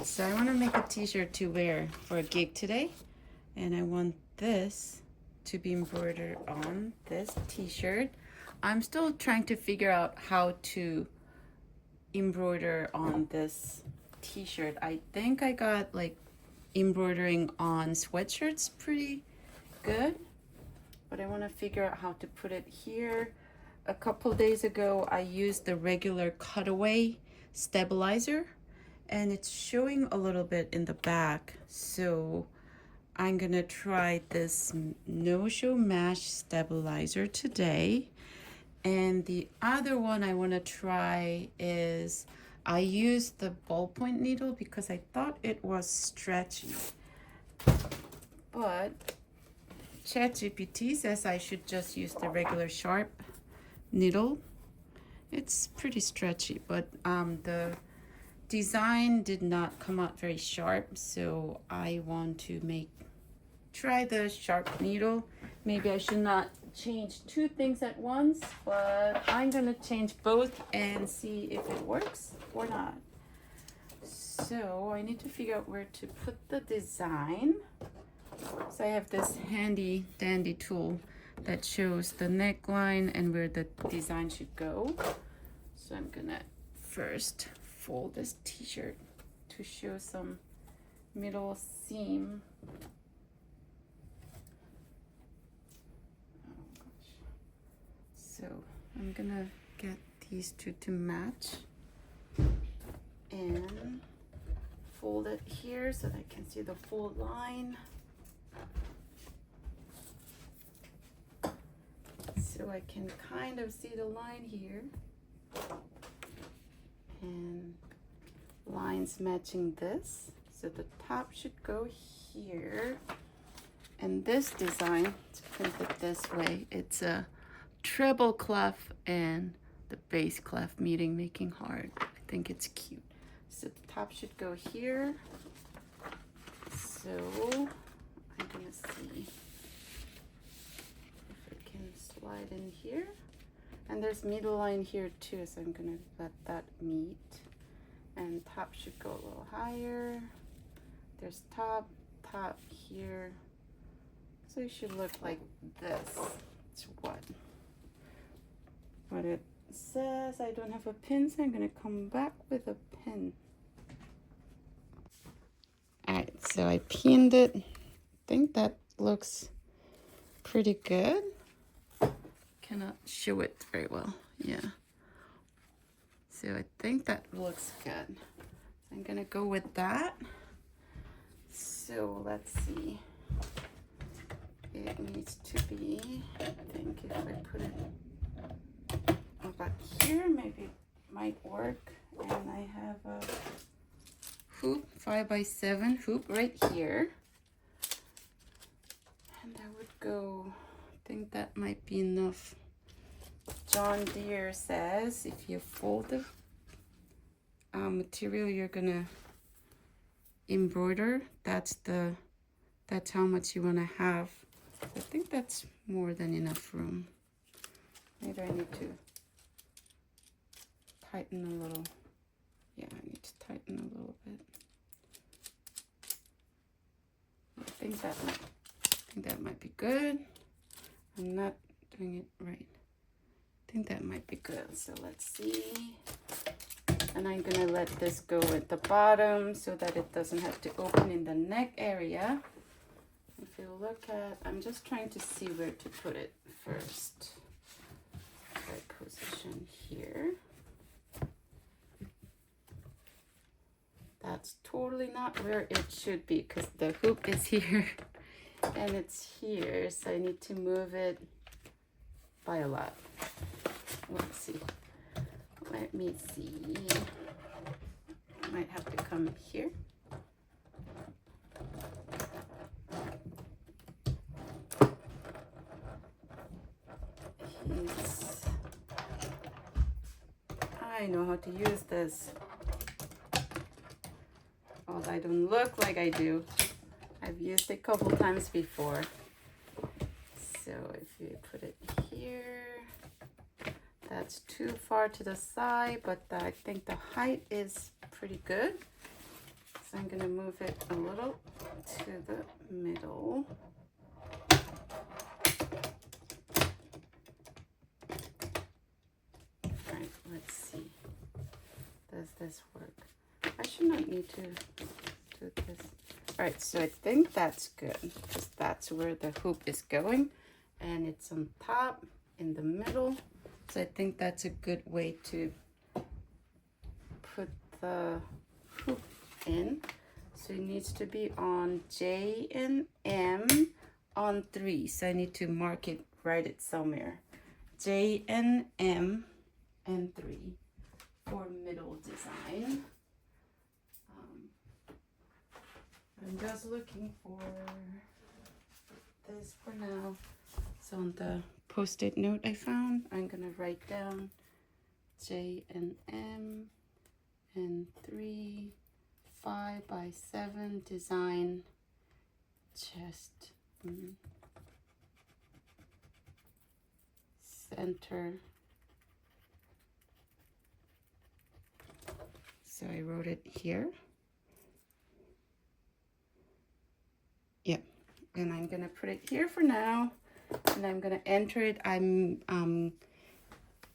So I want to make a t-shirt to wear for a gig today, and I want this to be embroidered on this t-shirt. I'm still trying to figure out how to embroider on this t-shirt. I think I got like embroidering on sweatshirts pretty good, but I want to figure out how to put it here. A couple days ago I used the regular cutaway stabilizer and it's showing a little bit in the back, so I'm gonna try this no-show mesh stabilizer today. And the other one I want to try is I used the ballpoint needle because I thought it was stretchy, but ChatGPT says I should just use the regular sharp needle. It's pretty stretchy, but the design did not come out very sharp, so I want to try the sharp needle. Maybe I should not change two things at once, but I'm gonna change both and see if it works or not. So I need to figure out where to put the design. So I have this handy dandy tool that shows the neckline and where the design should go. So I'm gonna first fold this t-shirt to show some middle seam. Oh gosh. So I'm gonna get these two to match and fold it here so that I can see the fold line. So I can kind of see the line here, and lines matching this. So the top should go here, and this design, it's printed this way. It's a treble clef and the bass clef meeting, making hard. I think it's cute. So the top should go here. So I'm gonna see slide in here, and there's middle line here too, so I'm gonna let that meet, and top should go a little higher. There's top here, so it should look like this. It's what it says. I don't have a pin, so I'm gonna come back with a pin. All right, so I pinned it. I think that looks pretty good. Cannot show it very well. Yeah. So I think that looks good. I'm gonna go with that. So let's see. It needs to be, I think if I put it about here, maybe it might work. And I have a hoop, 5x7 hoop right here. And I would go, I think that might be enough. John Deere says if you fold the material you're gonna embroider, that's how much you want to have. I think that's more than enough room. Maybe I need to tighten a little. Yeah, I need to tighten a little bit. I think that might be good. I'm not doing it right. I think that might be good. So let's see. And I'm gonna let this go at the bottom so that it doesn't have to open in the neck area. If you look at, I'm just trying to see where to put it first. Right position here. That's totally not where it should be because the hoop is here and it's here. So I need to move it by a lot. Let's see. Let me see. I might have to come here. I know how to use this. Although I don't look like I do. I've used it a couple times before. So if you put it here, that's too far to the side, but I think the height is pretty good. So I'm gonna move it a little to the middle. All right, let's see. Does this work? I should not need to do this. All right, so I think that's good because that's where the hoop is going, and it's on top in the middle. So I think that's a good way to put the hoop in. So it needs to be on J and M on 3. So I need to mark it, write it somewhere. J and M and 3 for middle design. I'm just looking for this for now. So on the post-it note I found, I'm gonna write down J and M and 3, 5 by 7 design chest center. So I wrote it here. Yep, and I'm gonna put it here for now, and I'm gonna enter it. I'm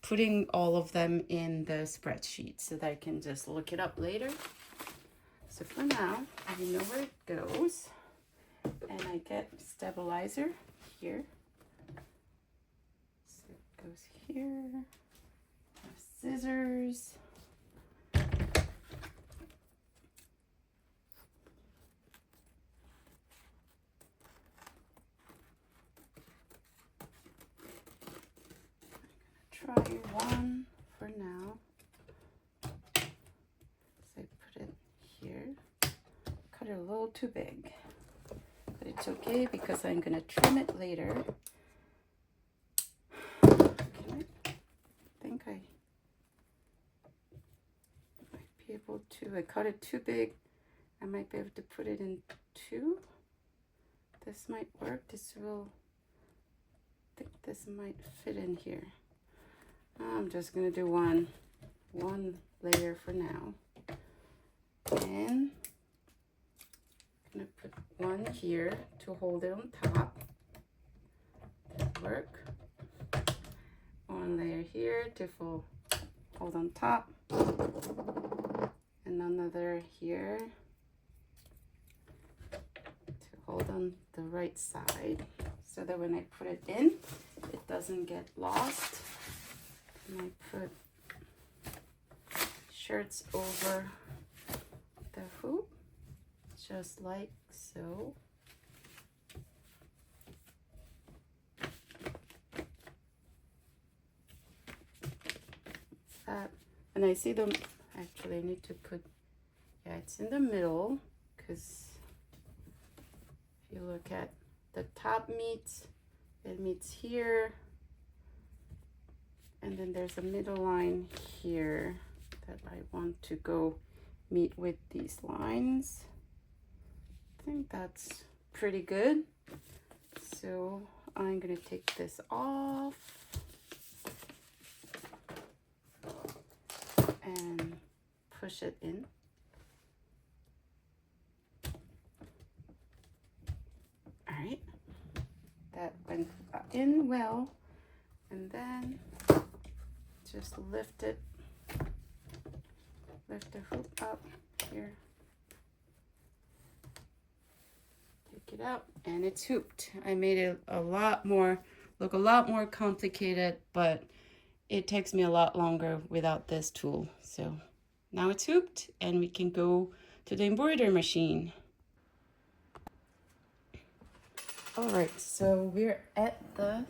putting all of them in the spreadsheet so that I can just look it up later. So for now, I know where it goes, and I get stabilizer here. So it goes here. I have scissors. Try one for now. So I put it here. Cut it a little too big, but it's okay because I'm gonna trim it later. Okay. I think I might be able to. I cut it too big. I might be able to put it in 2. This might work. This will. I think this might fit in here. I'm just gonna do one layer for now, and I'm gonna put one here to hold it on top. That work. One layer here to hold on top, and another here to hold on the right side, so that when I put it in, it doesn't get lost. And I put shirts over the hoop, just like so. That, and I see them, actually I need to put, yeah, it's in the middle, because if you look at the top meets, it meets here. And then there's a middle line here that I want to go meet with these lines. I think that's pretty good. So I'm gonna take this off and push it in. All right, that went in well. And then just lift the hoop up here, take it out, and it's hooped. I made it look a lot more complicated, but it takes me a lot longer without this tool. So now it's hooped, and we can go to the embroidery machine. All right, so we're at the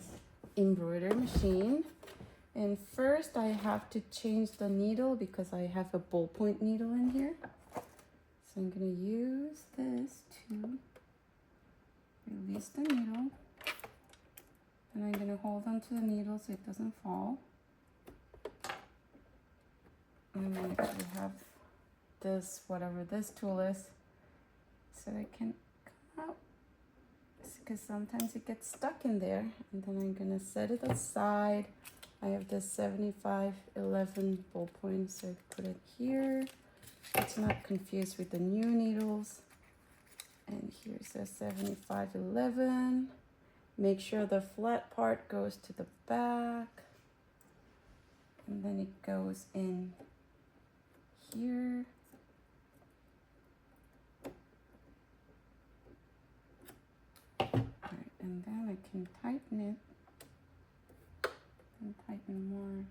embroidery machine. And first I have to change the needle because I have a ballpoint needle in here. So I'm gonna use this to release the needle. And I'm gonna hold onto the needle so it doesn't fall. And I actually have this, whatever this tool is, so I can come out. Because sometimes it gets stuck in there. And then I'm gonna set it aside. I have this 7511 ballpoint, so I put it here. it's not confused with the new needles. And here's a 7511. Make sure the flat part goes to the back, and then it goes in here. Right, and then I can tighten it and tighten more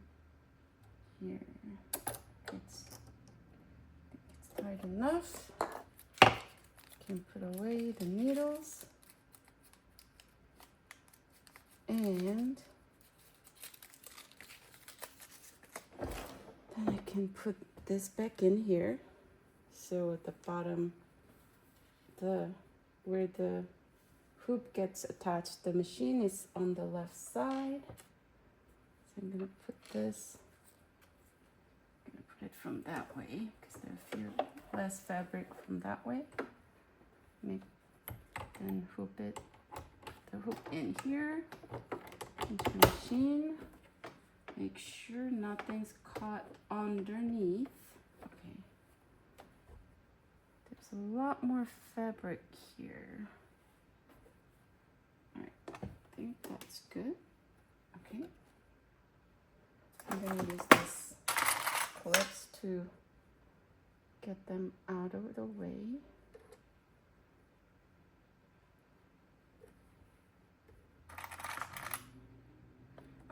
here. It's tight enough. Can put away the needles, and then I can put this back in here. So at the bottom, where the hoop gets attached, the machine is on the left side. So I'm gonna put this, I'm gonna put it from that way because there's less fabric from that way. Then hoop the hoop in here into the machine. Make sure nothing's caught underneath. Okay. There's a lot more fabric here. All right, I think that's good. Okay. I'm gonna use this clips to get them out of the way.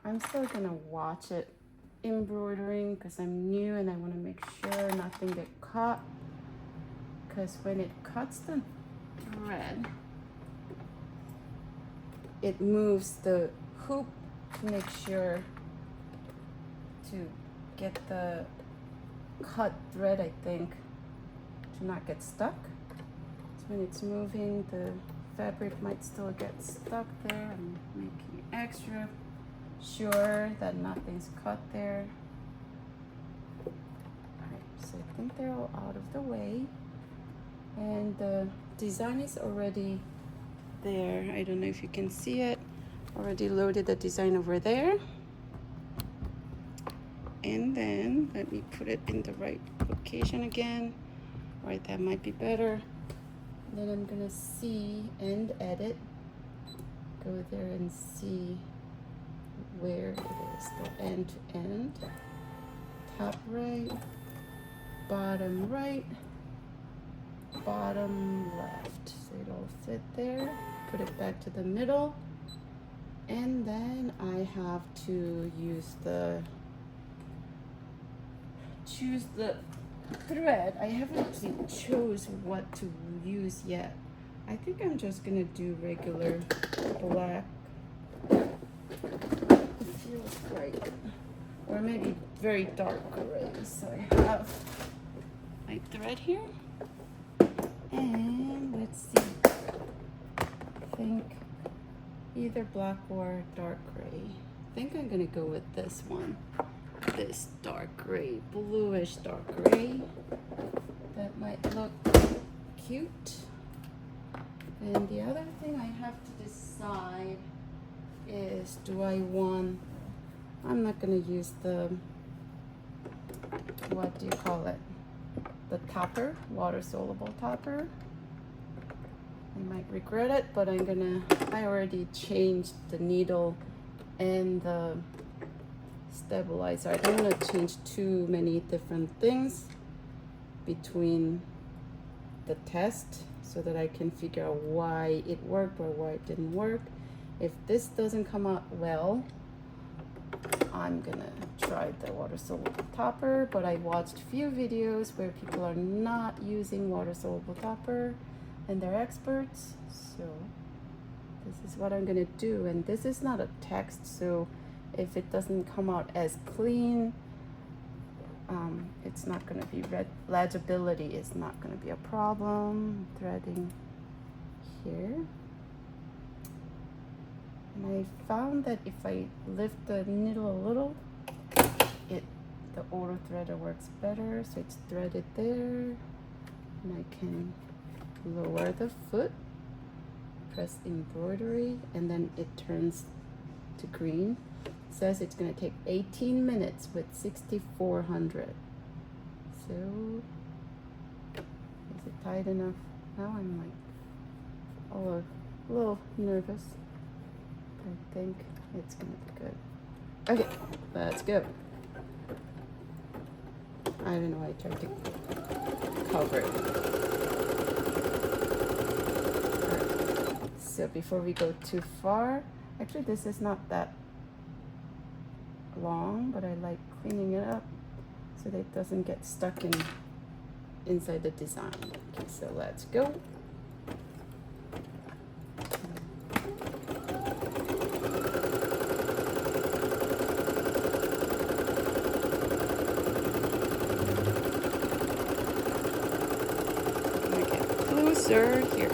I'm still gonna watch it embroidering because I'm new and I want to make sure nothing get caught, because when it cuts the thread, it moves the hoop to make sure to get the cut thread, I think, to not get stuck. So when it's moving, the fabric might still get stuck there. I'm making extra sure that nothing's cut there. Alright, so I think they're all out of the way, and the design is already there. I don't know if you can see it. Already loaded the design over there, and then let me put it in the right location again. Right, that might be better. And then I'm gonna see and edit, go there and see where it is, the end to end, top right, bottom right, bottom left. So it'll fit there. Put it back to the middle, and then I have to choose the thread. I haven't actually chose what to use yet. I think I'm just gonna do regular black. Feels right, or maybe very dark gray. So I have my thread here, and let's see, I think either black or dark gray. I think I'm gonna go with this one, this dark gray, bluish dark gray. That might look cute. And the other thing I have to decide is, do I want, I'm not going to use the, what do you call it, the topper, water-soluble topper. I might regret it, but I already changed the needle and the stabilizer. I don't want to change too many different things between the test, so that I can figure out why it worked or why it didn't work. If this doesn't come out well, I'm gonna try the water-soluble topper, but I watched a few videos where people are not using water-soluble topper and they're experts. So this is what I'm gonna do. And this is not a text, so if it doesn't come out as clean, it's not gonna be legibility is not gonna be a problem. Threading here. And I found that if I lift the needle a little, the auto threader works better. So it's threaded there, and I can lower the foot, press embroidery, and then it turns to green. It says it's going to take 18 minutes with 6400. So tight enough. Now I'm like, oh, a little nervous. I think it's gonna be good. Okay, let's go. I don't know why I tried to cover it. Right. So before we go too far, actually this is not that long, but I like cleaning it up so that it doesn't get stuck inside the design. Okay, so let's go. Closer here.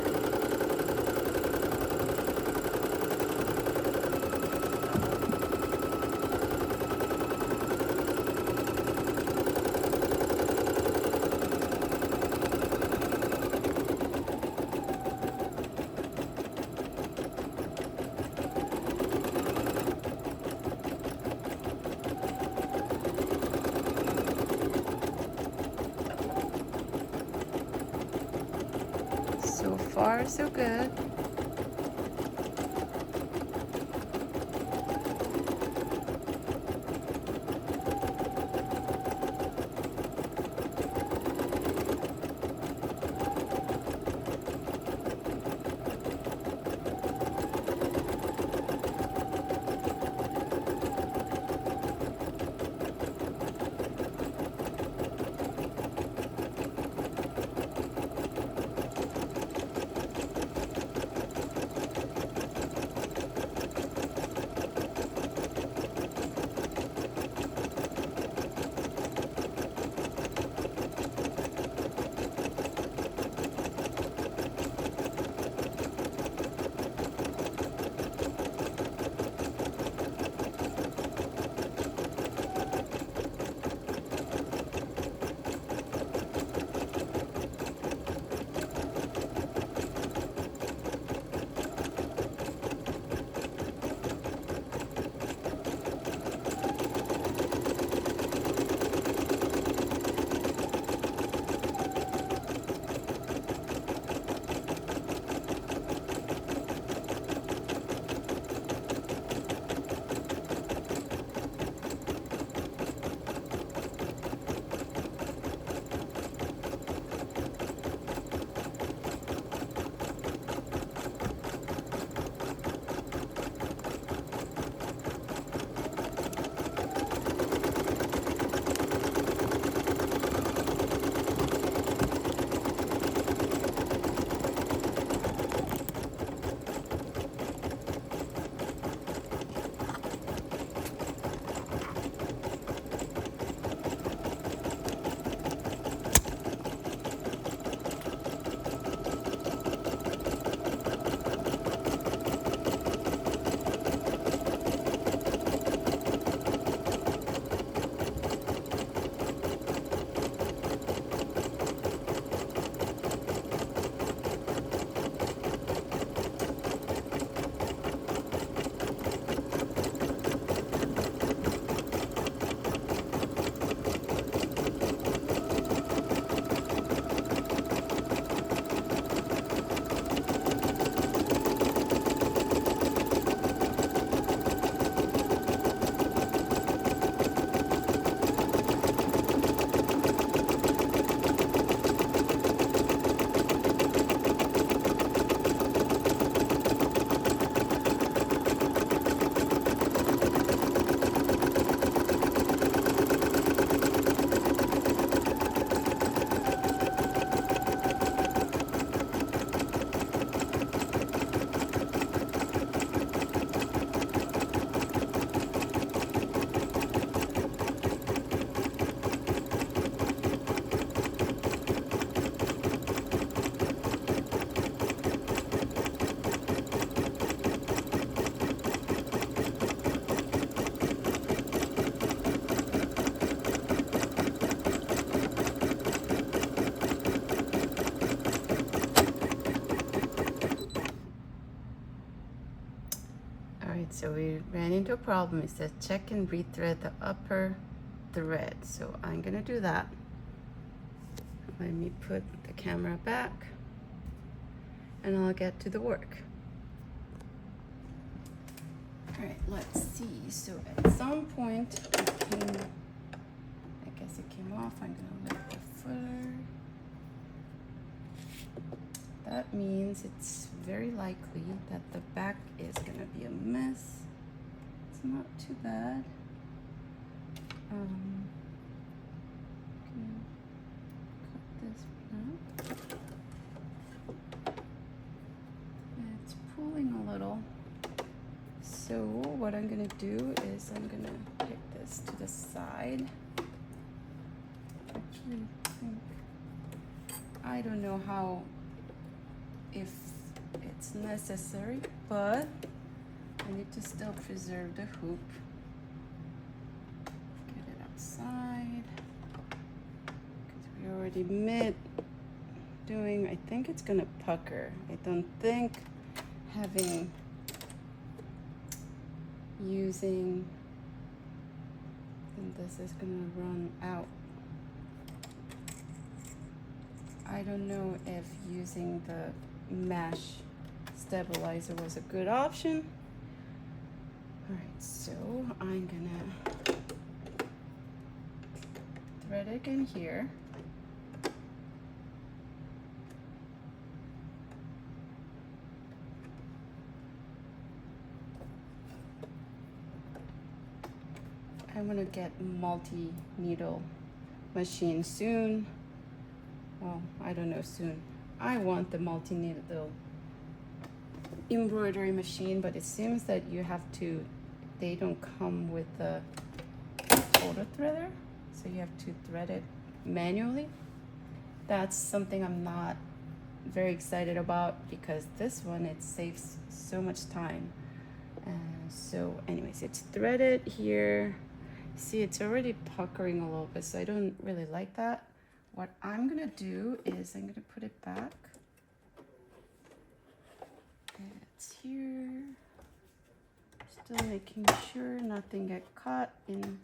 So far, so good. So we ran into a problem. It said check and rethread the upper thread. So I'm gonna do that. Let me put the camera back and I'll get to the work. All right, let's see. So at some point it came, I guess it came off. I'm gonna lift the footer. That means it's very likely that the back is gonna be a mess. It's not too bad. Cut this one. It's pulling a little. So what I'm gonna do is I'm gonna take this to the side. Actually, I don't know how, if it's necessary, but I need to still preserve the hoop. Get it outside, because we already mid doing, I think it's gonna pucker. I don't think using, and this is gonna run out. I don't know if using the mesh stabilizer was a good option. All right, so I'm gonna thread it in here. I want to get multi-needle machine soon. Well, I don't know soon. I want the multi-needle embroidery machine, but it seems that you have to, they don't come with the auto threader, so you have to thread it manually. That's something I'm not very excited about, because this one, it saves so much time. So anyways, it's threaded here. See, it's already puckering a little bit, so I don't really like that. What I'm gonna do is I'm gonna put it back. It's here. Still making sure nothing get caught in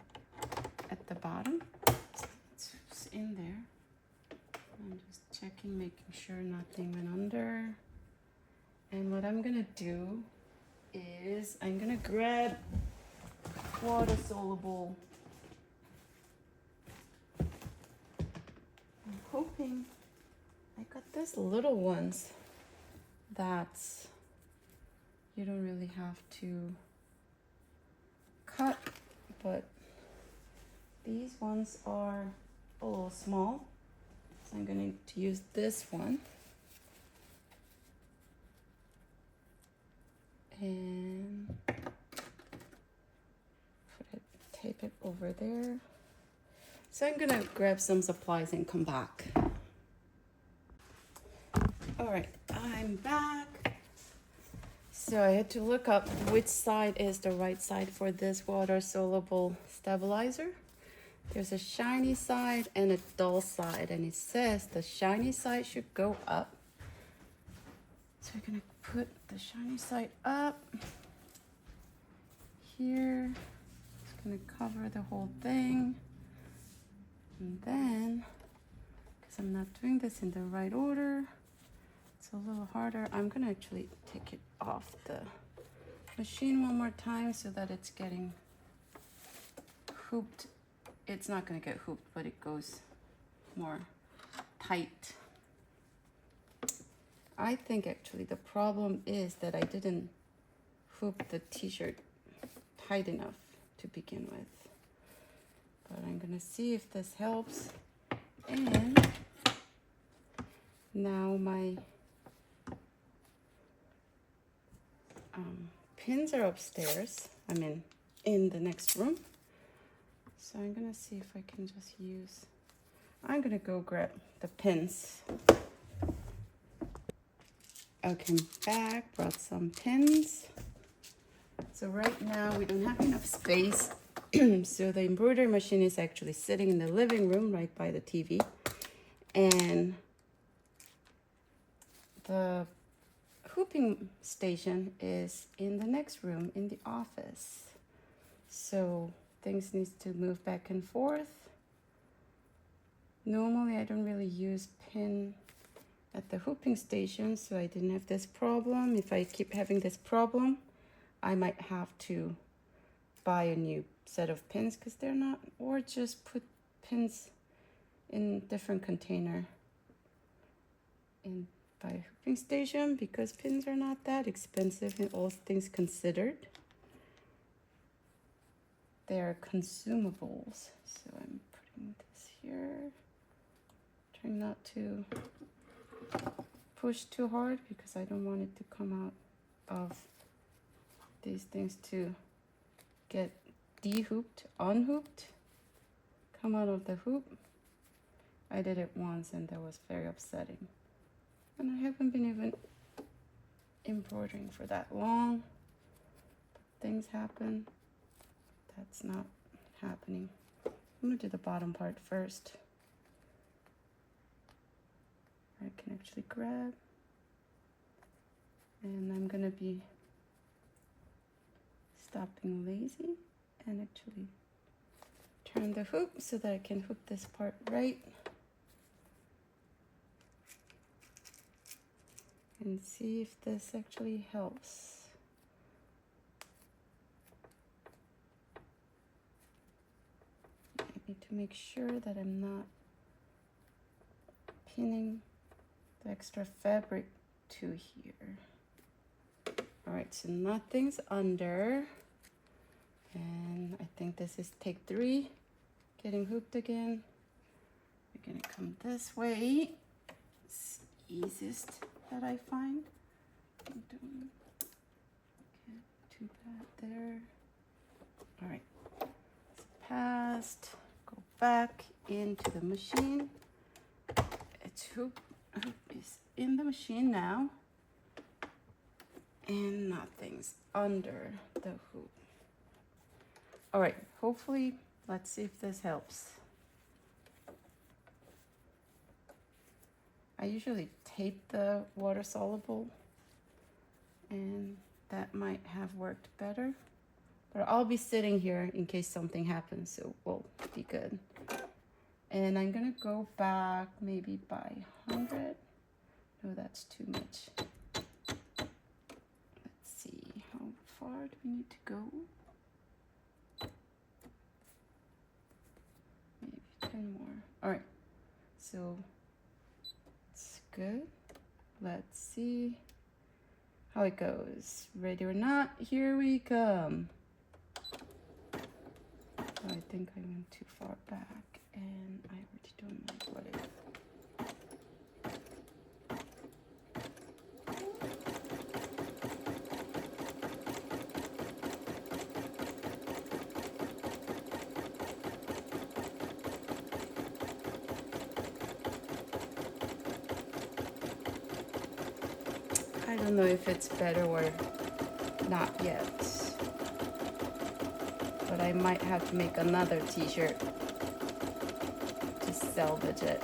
at the bottom. It's in there. I'm just checking, making sure nothing went under. And what I'm gonna do is I'm gonna grab water-soluble. I'm hoping I got these little ones that you don't really have to cut, but these ones are a little small, so I'm going to use this one. And tape it over there. So I'm gonna grab some supplies and come back. All right, I'm back. So I had to look up which side is the right side for this water-soluble stabilizer. There's a shiny side and a dull side, and it says the shiny side should go up. So we're gonna put the shiny side up here. Gonna cover the whole thing, and then, because I'm not doing this in the right order, it's a little harder. I'm gonna actually take it off the machine one more time so that it's getting hooped. It's not gonna get hooped, but it goes more tight. I think actually the problem is that I didn't hoop the t-shirt tight enough to begin with, but I'm gonna see if this helps. And now my pins are upstairs, I mean in the next room, so I'm gonna see if I can just use, I'm gonna go grab the pins. I came back, brought some pins. So right now we don't have enough space. So the embroidery machine is actually sitting in the living room right by the TV. And the hooping station is in the next room in the office. So things need to move back and forth. Normally I don't really use pin at the hooping station, so I didn't have this problem. If I keep having this problem, I might have to buy a new set of pins because they're not, or just put pins in different container in by hooping station, because pins are not that expensive in all things considered. They are consumables. So I'm putting this here, trying not to push too hard because I don't want it to come out of these things to get de-hooped, unhooped, come out of the hoop. I did it once and that was very upsetting. And I haven't been even embroidering for that long. But things happen. That's not happening. I'm gonna do the bottom part first. I can actually grab. And I'm gonna be stopping lazy and actually turn the hoop so that I can hoop this part right. And see if this actually helps. I need to make sure that I'm not pinning the extra fabric to here. All right, so nothing's under. And I think this is take 3, getting hooped again. We're gonna come this way. It's easiest that I find. Okay, too bad there. All right, it's passed. Go back into the machine. Its hoop is in the machine now, and nothing's under the hoop. All right, hopefully, let's see if this helps. I usually tape the water soluble, and that might have worked better. But I'll be sitting here in case something happens, so we'll be good. And I'm gonna go back maybe by 100. No, that's too much. Let's see, how far do we need to go? Maybe 10 more. All right, so it's good. Let's see how it goes. Ready or not, here we come. Oh, I think I went too far back and I already don't like what it is. I don't know if it's better or not yet, but I might have to make another t-shirt to salvage it.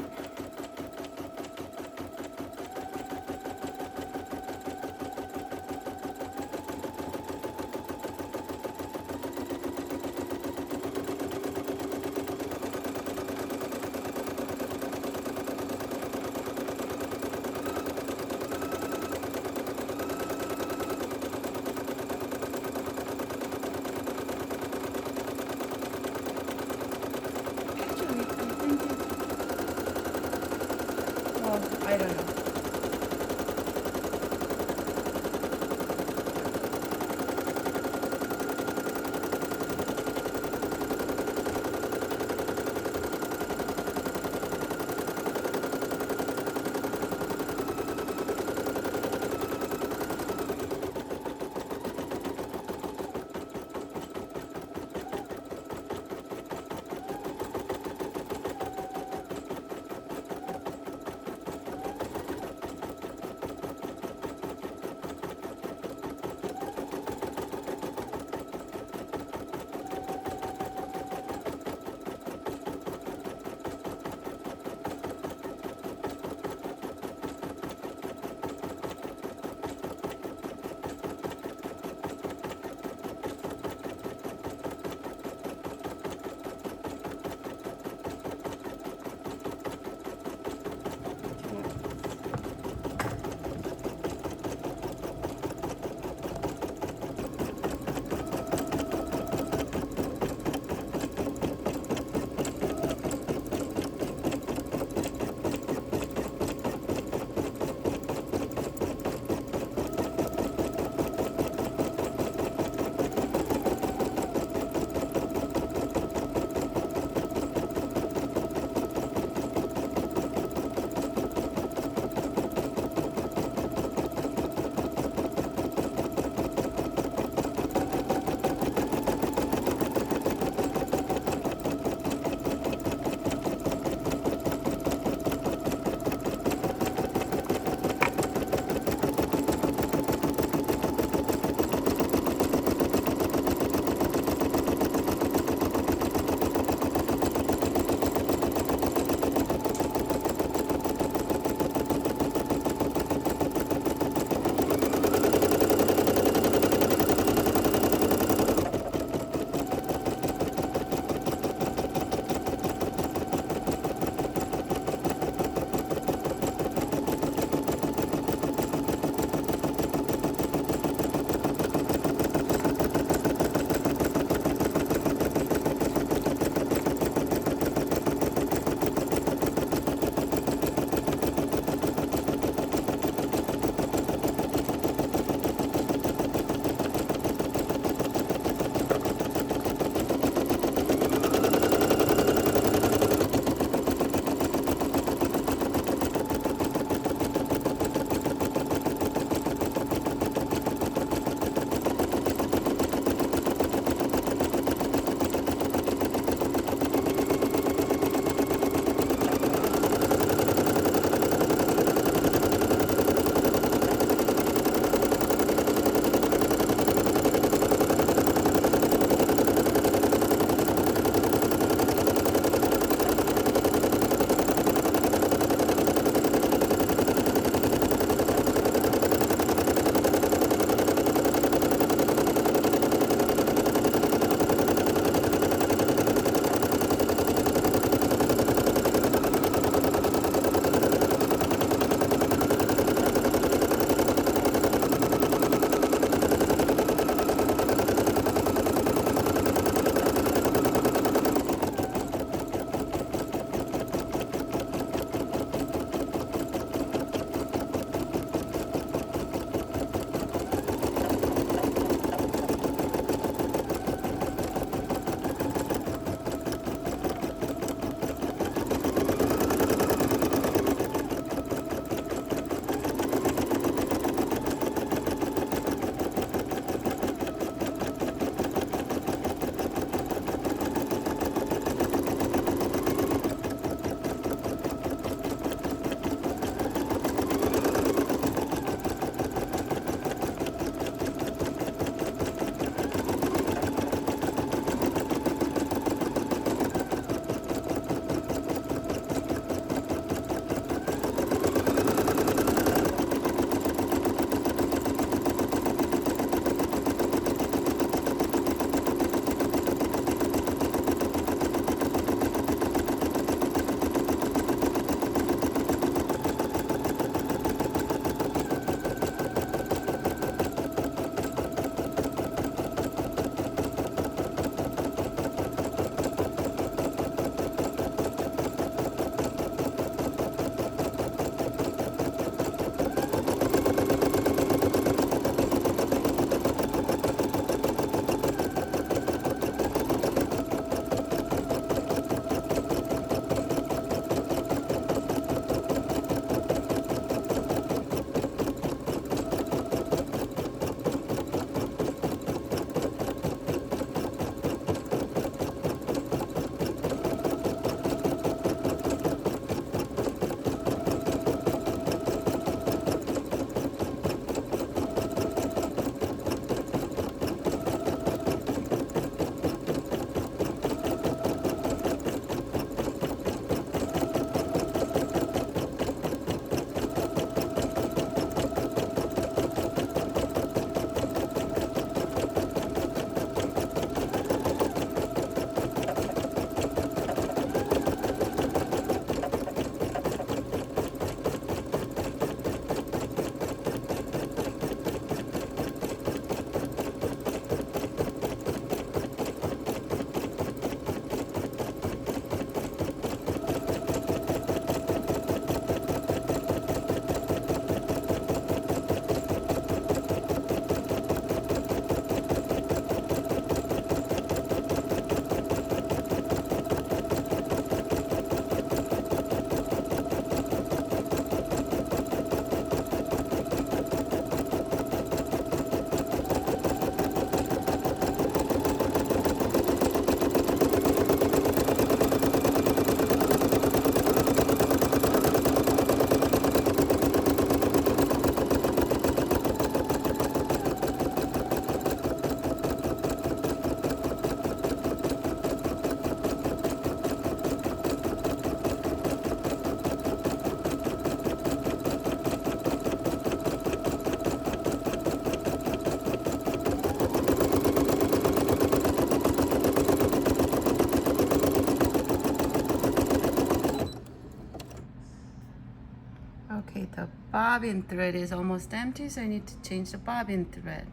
Okay, the bobbin thread is almost empty, so I need to change the bobbin thread.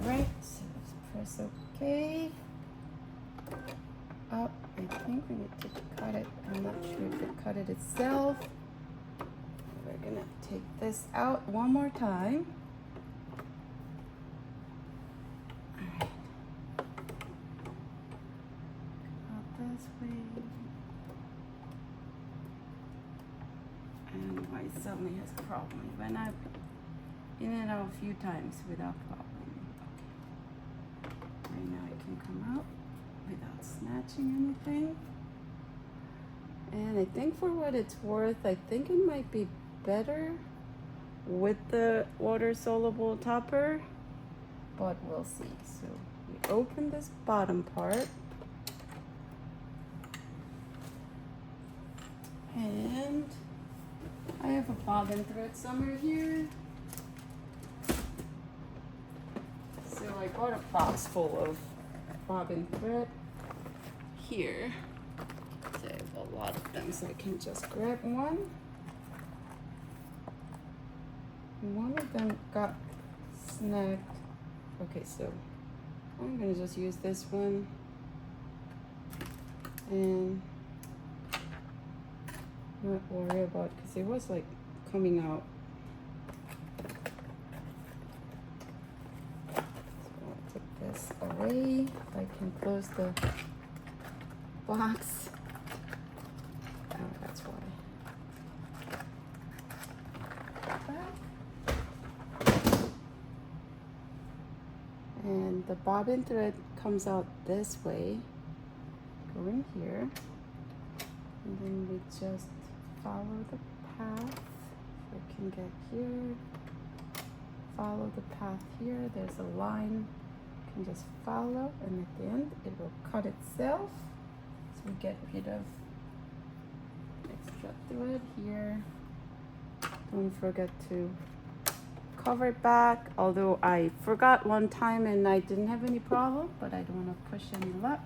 Alright, so let's press OK. Oh, I think we need to cut it. I'm not sure if it cut it itself. We're gonna take this out one more time. Alright. Out this way. And why it suddenly has a problem. It went up in and out a few times without problem. Okay. Right now it can come out without snatching anything. And I think for what it's worth, I think it might be better with the water-soluble topper, but we'll see. So we open this bottom part. And I have a bobbin thread somewhere here. So I got a box full of bobbin thread here. So I have a lot of them, so I can just grab one. One of them got snagged. Okay, so I'm gonna just use this one and not worry about, because it was like coming out. So I'll take this away. I can close the box. Oh, that's why. And the bobbin thread comes out this way, go in here, and then we just follow the path. We can get here, follow the path here. There's a line you can just follow, and at the end it will cut itself. So we get rid of extra thread here. Don't forget to cover it back, although I forgot one time and I didn't have any problem, but I don't want to push any luck.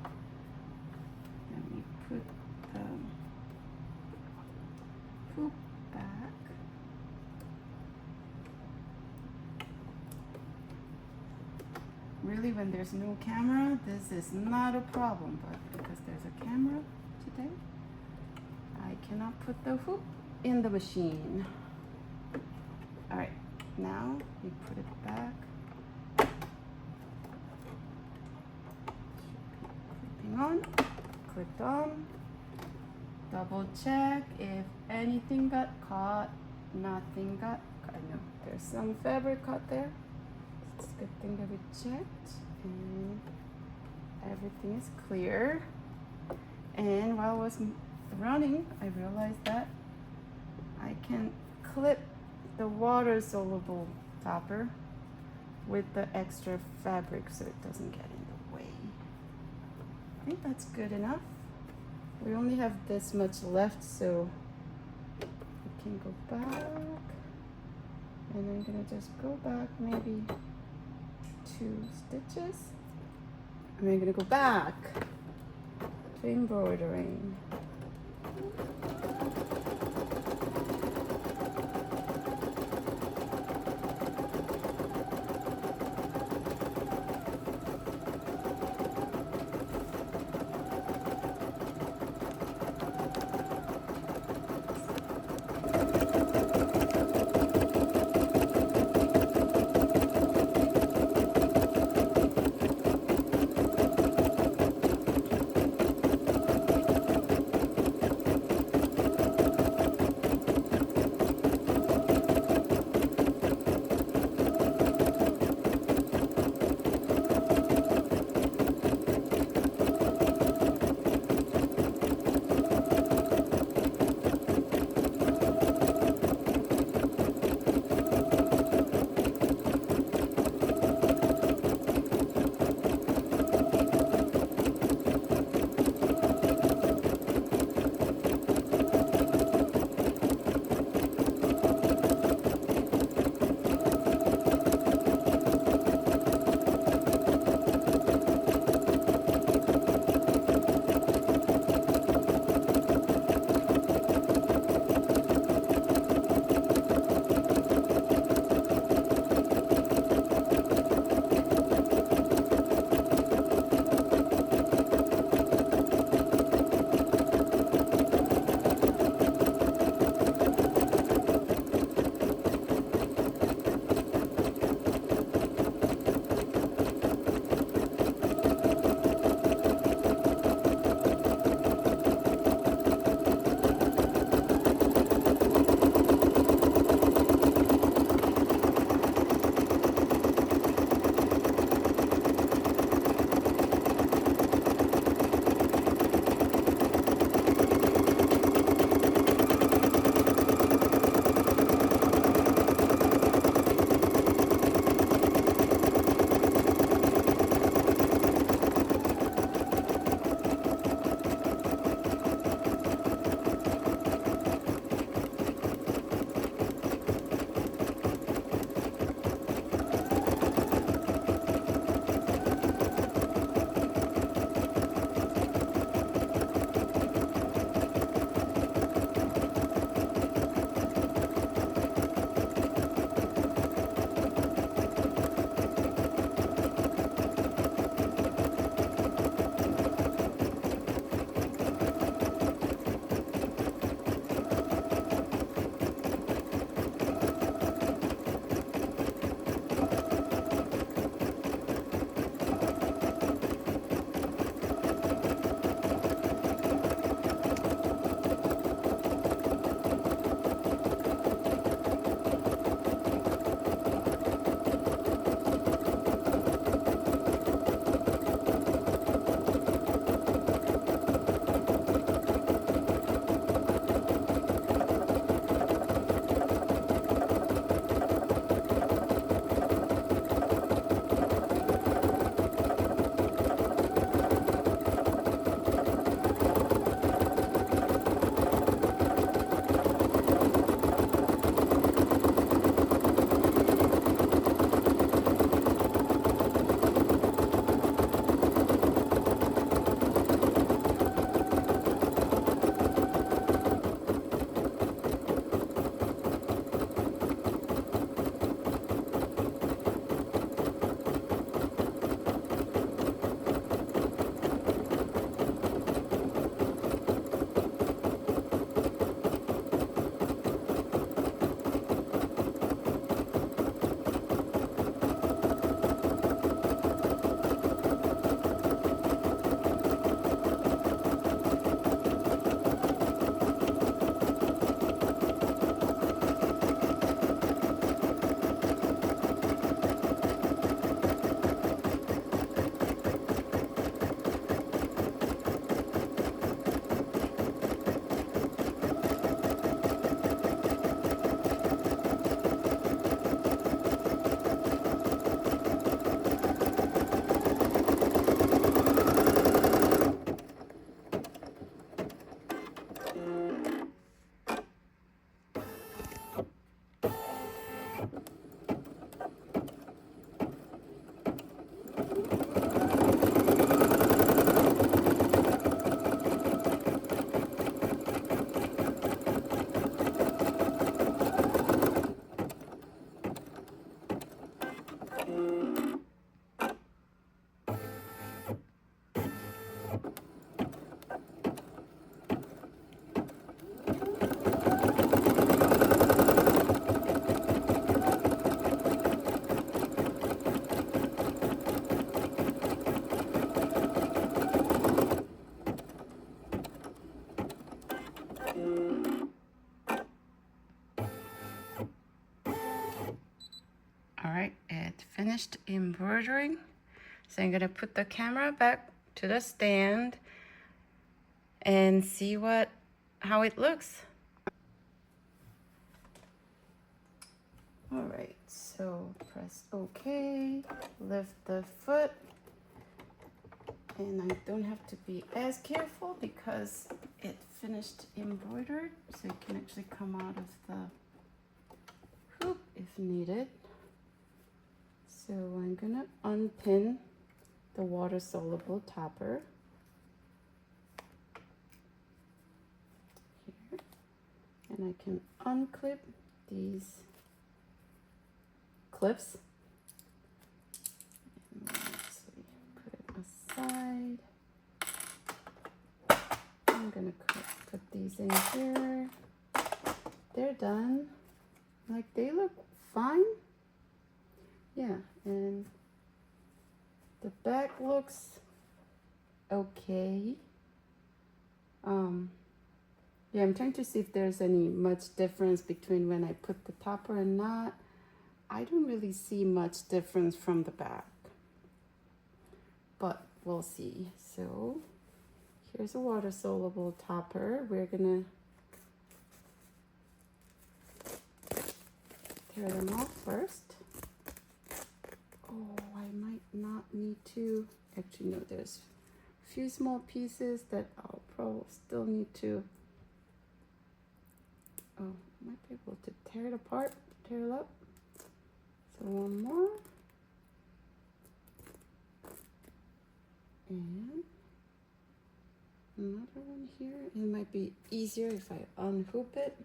Let me put the hoop back. Really, when there's no camera, this is not a problem, but because there's a camera today, I cannot put the hoop in the machine. All right. Now we put it back. Clipping on, clipped on. Double check if anything got caught. Nothing got caught. I know there's some fabric caught there. It's a good thing that we checked, and everything is clear. And while I was running, I realized that I can clip the water-soluble topper with the extra fabric so it doesn't get in the way. I think that's good enough. We only have this much left, so we can go back. And I'm gonna just go back maybe 2 stitches. And I'm gonna go back to embroidering. finished embroidering. So I'm gonna put the camera back to the stand and see how it looks. All right, so press OK, lift the foot, and I don't have to be as careful because it finished embroidered, so it can actually come out of the hoop if needed. So I'm gonna unpin the water-soluble topper here, and I can unclip these clips. And let's see, put it aside. I'm gonna put these in here. They're done. Like, they look fine. Yeah, and the back looks okay. Yeah, I'm trying to see if there's any much difference between when I put the topper and not. I don't really see much difference from the back, but we'll see. So here's a water-soluble topper. We're gonna tear them off first. Oh, I might not need to. Actually, no, there's a few small pieces that I'll probably still need to. Oh, I might be able to tear it apart, tear it up. So one more. And another one here. It might be easier if I unhoop it.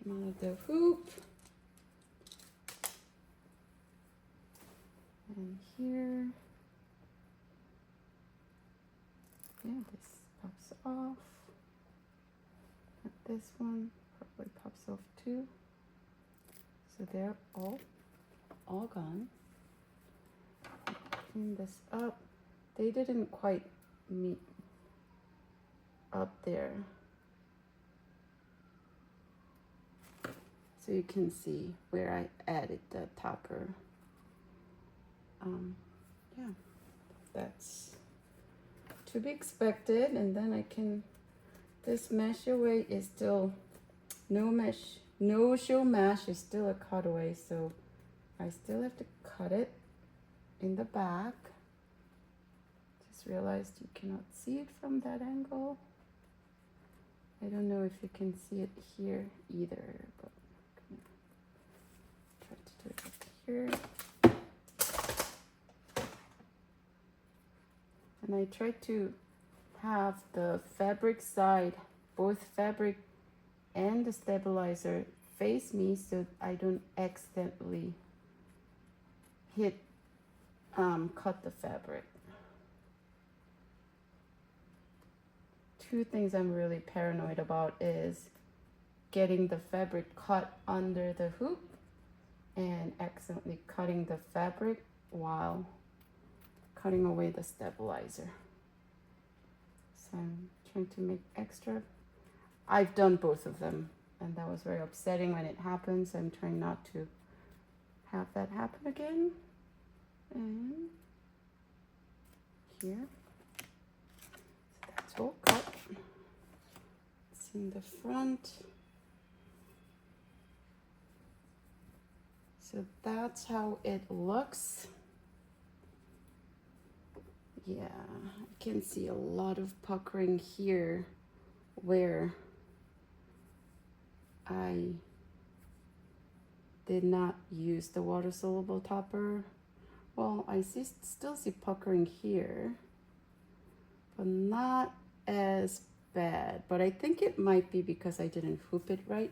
Came out of the hoop. And here. Yeah, this pops off. But this one probably pops off too. So they're all gone. Clean this up. They didn't quite meet up there. So you can see where I added the topper. Yeah, that's to be expected. And then I can, this mesh away is still, no show mesh is still a cutaway, so I still have to cut it in the back. Just realized you cannot see it from that angle. I don't know if you can see it here either, but I'm gonna try to do it up here. And I try to have the fabric side, both fabric and the stabilizer, face me so I don't accidentally cut the fabric. Two things I'm really paranoid about is getting the fabric cut under the hoop and accidentally cutting the fabric while cutting away the stabilizer. So I'm trying to make extra. I've done both of them, and that was very upsetting when it happened, so I'm trying not to have that happen again. And here, so that's all cut. It's in the front. So that's how it looks. Yeah, I can see a lot of puckering here where I did not use the water-soluble topper. Well, I still see puckering here, but not as bad. But I think it might be because I didn't hoop it right.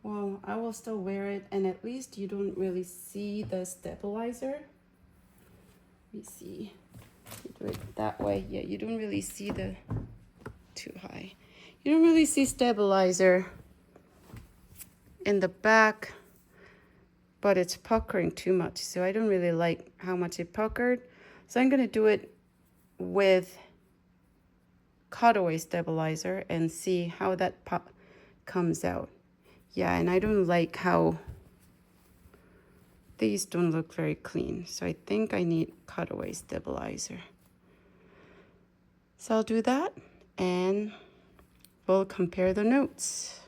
Well, I will still wear it, and at least you don't really see the stabilizer. Let me see. You do it that way. Yeah, you don't really see the too high. You don't really see stabilizer in the back, but it's puckering too much. So I don't really like how much it puckered. So I'm gonna do it with cutaway stabilizer and see how that comes out. Yeah, and I don't like how these don't look very clean. So I think I need cutaway stabilizer. So I'll do that and we'll compare the notes.